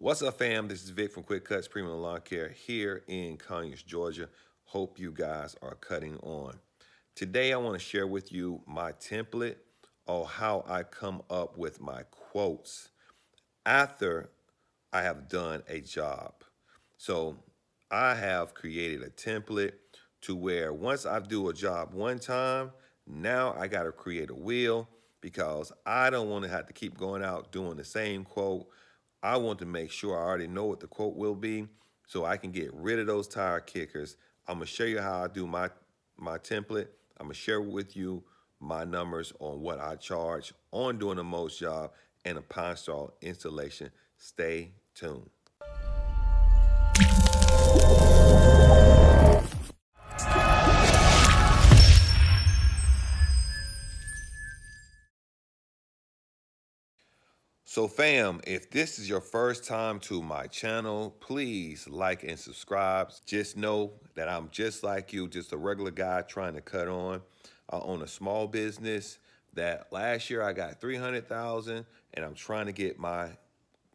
What's up, fam? This is Vic from Cutz Premium Lawn Care here in Conyers, Georgia. Hope you guys are cutting on. Today, I want to share with you my template on how I come up with my quotes after I have done a job. So, I have created a template to where once I do a job one time, now I got to create a wheel because I don't want to have to keep going out doing the same quote. I want to make sure I already know what the quote will be so I can get rid of those tire kickers. I'm going to show you how I do my template. I'm going to share with you my numbers on what I charge on doing a mulch job and a pine straw installation. Stay tuned. So fam, if this is your first time to my channel, please like and subscribe. Just know that I'm just like you, just a regular guy trying to cut on. I own a small business that last year I got 300,000 and I'm trying to get my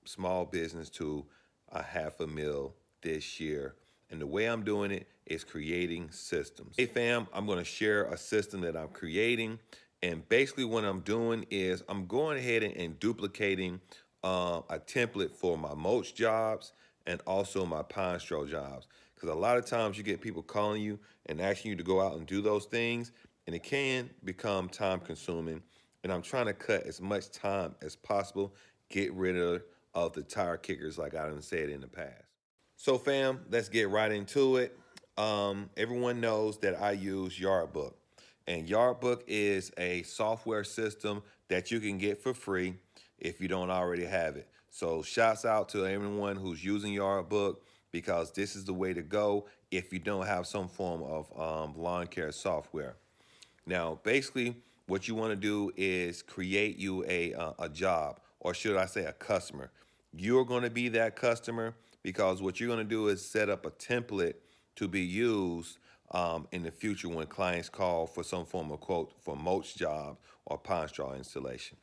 small business to a $500,000 this year. And the way I'm doing it is creating systems. Hey fam, I'm gonna share a system that I'm creating. And basically what I'm doing is I'm going ahead and duplicating a template for my mulch jobs and also my pine straw jobs. Because a lot of times you get people calling you and asking you to go out and do those things, and it can become time consuming. And I'm trying to cut as much time as possible, get rid of the tire kickers like I done said in the past. So fam, let's get right into it. Everyone knows that I use Yardbook. And Yardbook is a software system that you can get for free if you don't already have it. So shouts out to everyone who's using Yardbook because this is the way to go if you don't have some form of lawn care software. Now, basically, what you want to do is create you a job, or should I say a customer. You're going to be that customer because what you're going to do is set up a template to be used in the future when clients call for some form of quote for mulch job or pine straw installation.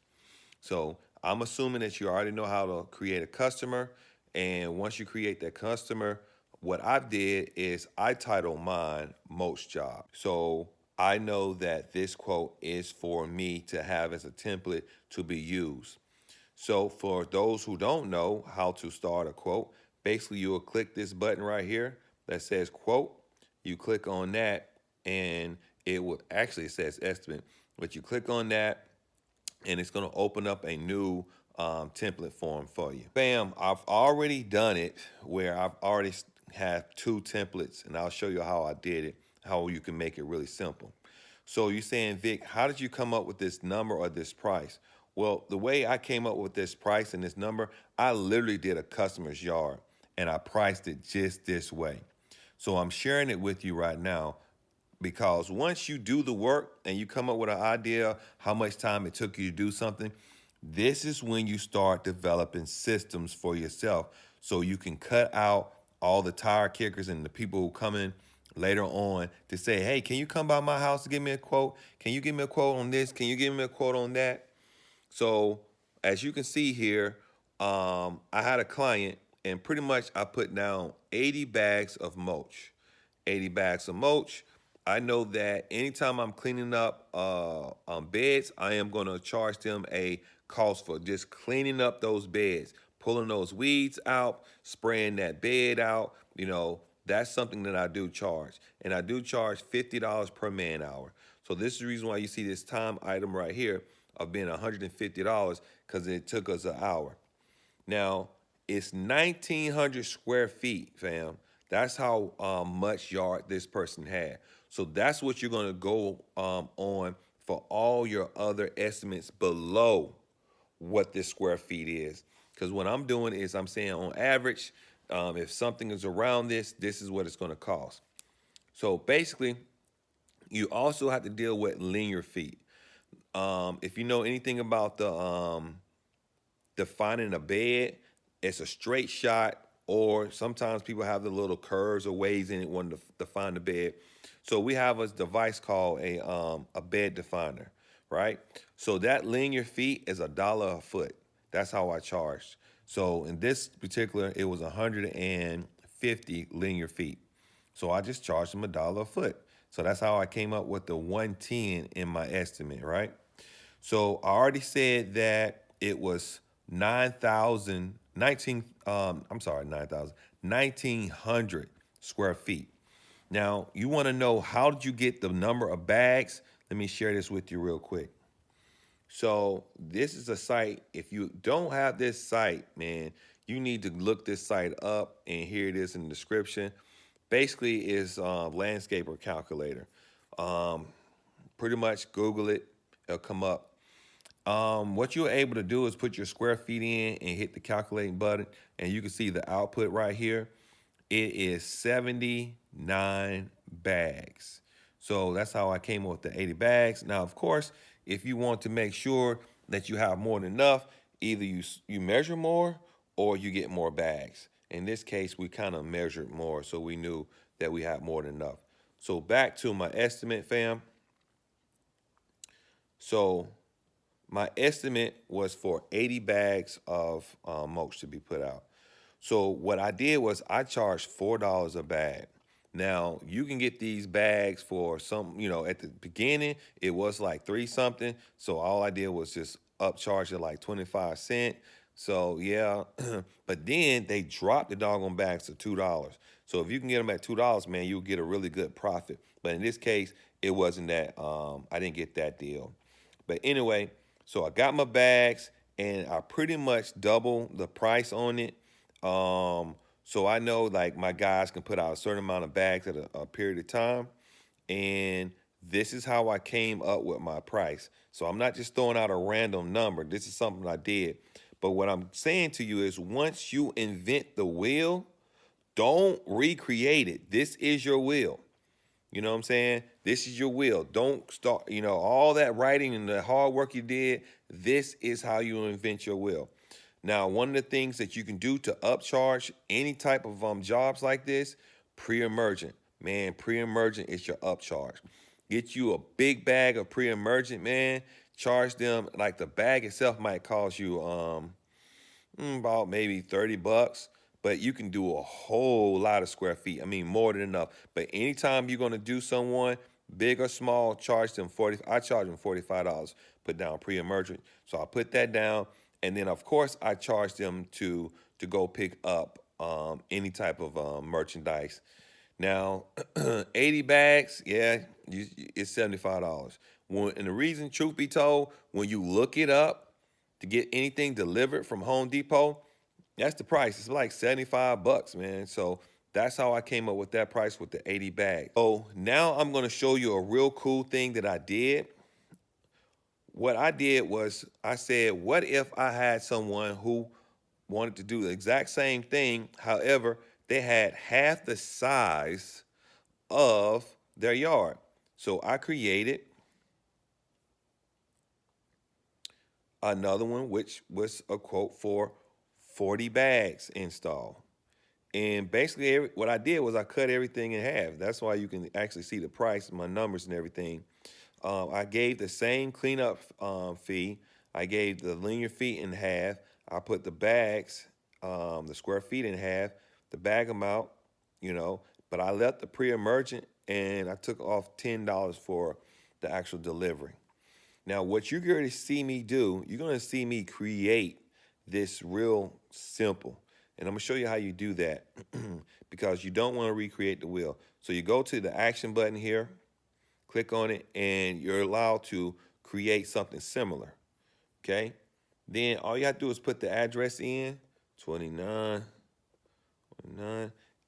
So I'm assuming that you already know how to create a customer. And once you create that customer, what I did is I titled mine Mulch Job. So I know that this quote is for me to have as a template to be used. So for those who don't know how to start a quote, basically you will click this button right here that says quote. You click on that and it will actually, it says estimate, but you click on that and it's going to open up a new template form for you. Bam, I've already done it where I've already have two templates, and I'll show you how I did it, how you can make it really simple. So you're saying, Vic, how did you come up with this number or this price? Well, the way I came up with this price and this number, I literally did a customer's yard and I priced it just this way. So I'm sharing it with you right now because once you do the work and you come up with an idea how much time it took you to do something, this is when you start developing systems for yourself so you can cut out all the tire kickers and the people who come in later on to say, hey, can you come by my house to give me a quote? Can you give me a quote on this? Can you give me a quote on that? So as you can see here, I had a client and pretty much I put down 80 bags of mulch. 80 bags of mulch. I know that anytime I'm cleaning up beds, I am going to charge them a cost for just cleaning up those beds, pulling those weeds out, spraying that bed out. That's something that I do charge. And I do charge $50 per man hour. So this is the reason why you see this time item right here of being $150 because it took us an hour. Now, it's 1,900 square feet, fam. That's how much yard this person had. So that's what you're going to go on for all your other estimates below what this square feet is. Because what I'm doing is I'm saying on average, if something is around this is what it's going to cost. So basically, you also have to deal with linear feet. If you know anything about the defining a bed, it's a straight shot, or sometimes people have the little curves or ways in it when to define the bed. So we have a device called a bed definer, right? So that linear feet is $1 a foot. That's how I charge. So in this particular, it was 150 linear feet. So I just charged them $1 a foot. So that's how I came up with the 110 in my estimate, right? So I already said that it was 9,000, 19, I'm sorry, 9,000, 1,900 square feet. Now, you want to know how did you get the number of bags? Let me share this with you real quick. So this is a site. If you don't have this site, man, you need to look this site up, and here it is in the description. Basically, is landscaper calculator. Um, Pretty much Google it; it'll come up. What you're able to do is put your square feet in and hit the calculating button, and you can see the output right here. It is 79 bags. So that's how I came up with the 80 bags. Now, of course, if you want to make sure that you have more than enough, either you measure more or you get more bags. In this case, we kind of measured more, so we knew that we had more than enough. So back to my estimate, fam. So my estimate was for 80 bags of mulch to be put out. So what I did was I charged $4 a bag. Now you can get these bags for some, at the beginning it was like three something. So all I did was just upcharge it like 25 cents. So yeah, but then they dropped the doggone bags to $2. So if you can get them at $2, man, you'll get a really good profit. But in this case, it wasn't that. I didn't get that deal. But anyway, so I got my bags and I pretty much double the price on it. So I know like my guys can put out a certain amount of bags at a period of time. And this is how I came up with my price. So I'm not just throwing out a random number. This is something I did. But what I'm saying to you is once you invent the wheel, don't recreate it. This is your wheel. You know what I'm saying? This is your will. Don't start, all that writing and the hard work you did. This is how you invent your will. Now, one of the things that you can do to upcharge any type of jobs like this, pre-emergent. Man, pre-emergent is your upcharge. Get you a big bag of pre-emergent, man. Charge them, like the bag itself might cost you about maybe 30 bucks, but you can do a whole lot of square feet. I mean, more than enough. But anytime you're going to do someone, big or small, charge them 40. I charge them $45, put down pre-emergent. So I put that down. And then, of course, I charge them to go pick up any type of merchandise. Now, 80 bags, yeah, it's $75. And the reason, truth be told, when you look it up, to get anything delivered from Home Depot, that's the price. It's like 75 bucks, man. So that's how I came up with that price with the 80 bags. So now I'm going to show you a real cool thing that I did. What I did was I said, what if I had someone who wanted to do the exact same thing? However, they had half the size of their yard. So I created another one, which was a quote for 40 bags installed. And basically, what I did was I cut everything in half. That's why you can actually see the price, my numbers, and everything. I gave the same cleanup fee. I gave the linear feet in half. I put the bags, the square feet in half, the bag amount, but I left the pre-emergent and I took off $10 for the actual delivery. Now, what you're going to see me do, you're going to see me create this real simple. And I'm going to show you how you do that because you don't want to recreate the wheel. So you go to the action button here, click on it, and you're allowed to create something similar. Okay? Then all you have to do is put the address in, 29,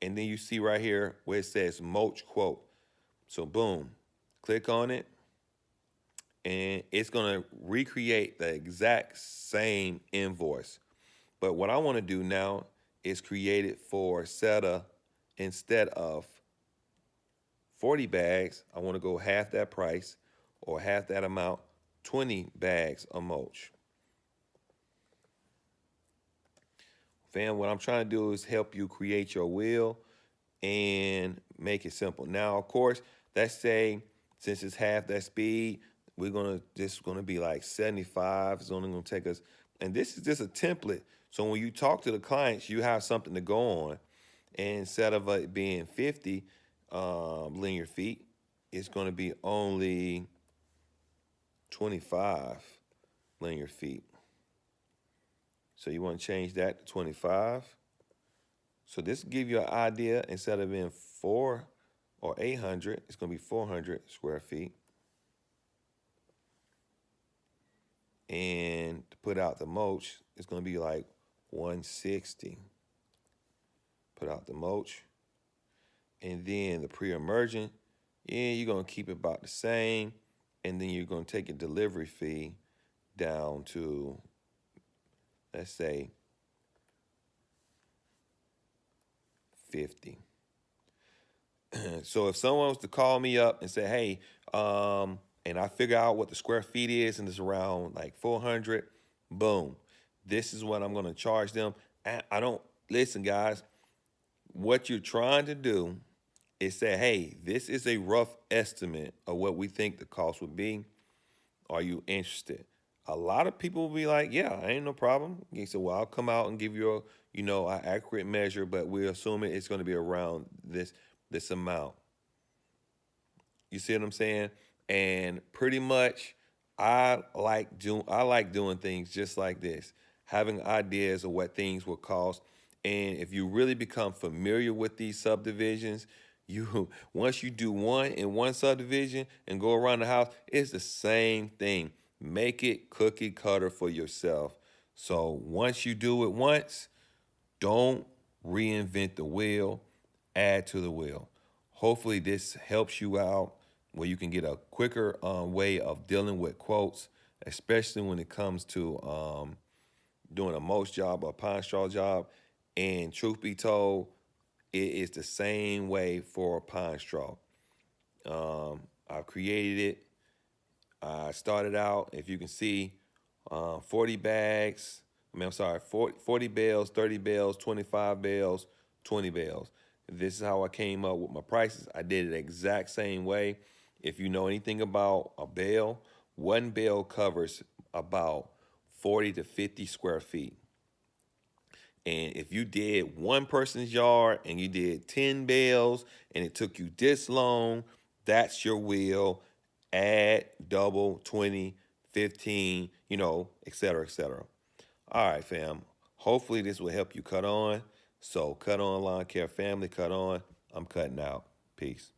and then you see right here where it says Mulch quote. So boom, click on it, and it's going to recreate the exact same invoice. But what I want to do now is create it for instead of 40 bags, I want to go half that price or half that amount, 20 bags of mulch. Fam, what I'm trying to do is help you create your wheel and make it simple. Now, of course, let's say since it's half that speed, this is gonna be like 75. It's only gonna take us, and this is just a template So when you talk to the clients, you have something to go on. And instead of it being 50 linear feet, it's going to be only 25 linear feet. So you want to change that to 25. So this will give you an idea. Instead of being 4 or 800, it's going to be 400 square feet. And to put out the mulch, it's going to be like 160. Put out the mulch. And then the pre-emergent, yeah, you're going to keep it about the same. And then you're going to take your delivery fee down to, let's say, 50. So if someone was to call me up and say, hey, and I figure out what the square feet is and it's around like 400, boom, this is what I'm going to charge them. I don't, listen, guys, what you're trying to do is say, hey, this is a rough estimate of what we think the cost would be. Are you interested? A lot of people will be like, yeah, ain't no problem. You say, well, I'll come out and give you a, an accurate measure, but we're assuming it's going to be around this amount. You see what I'm saying? And pretty much, I like doing things just like this, having ideas of what things will cost. And if you really become familiar with these subdivisions, you once you do one in one subdivision and go around the house, it's the same thing. Make it cookie cutter for yourself. So once you do it once, don't reinvent the wheel, add to the wheel. Hopefully, this helps you out where you can get a quicker way of dealing with quotes, especially when it comes to doing a mulch job or a pine straw job. And truth be told, it is the same way for pine straw. I've created it. I started out, if you can see, 40 bags. I'm sorry, 40 bales, 30 bales, 25 bales, 20 bales. This is how I came up with my prices. I did it the exact same way. If you know anything about a bale, one bale covers about 40 to 50 square feet. And if you did one person's yard and you did 10 bales and it took you this long, that's your wheel. Add, double, 20, 15, et cetera, et cetera. All right, fam. Hopefully this will help you cut on. So cut on, lawn care family, cut on. I'm cutting out. Peace.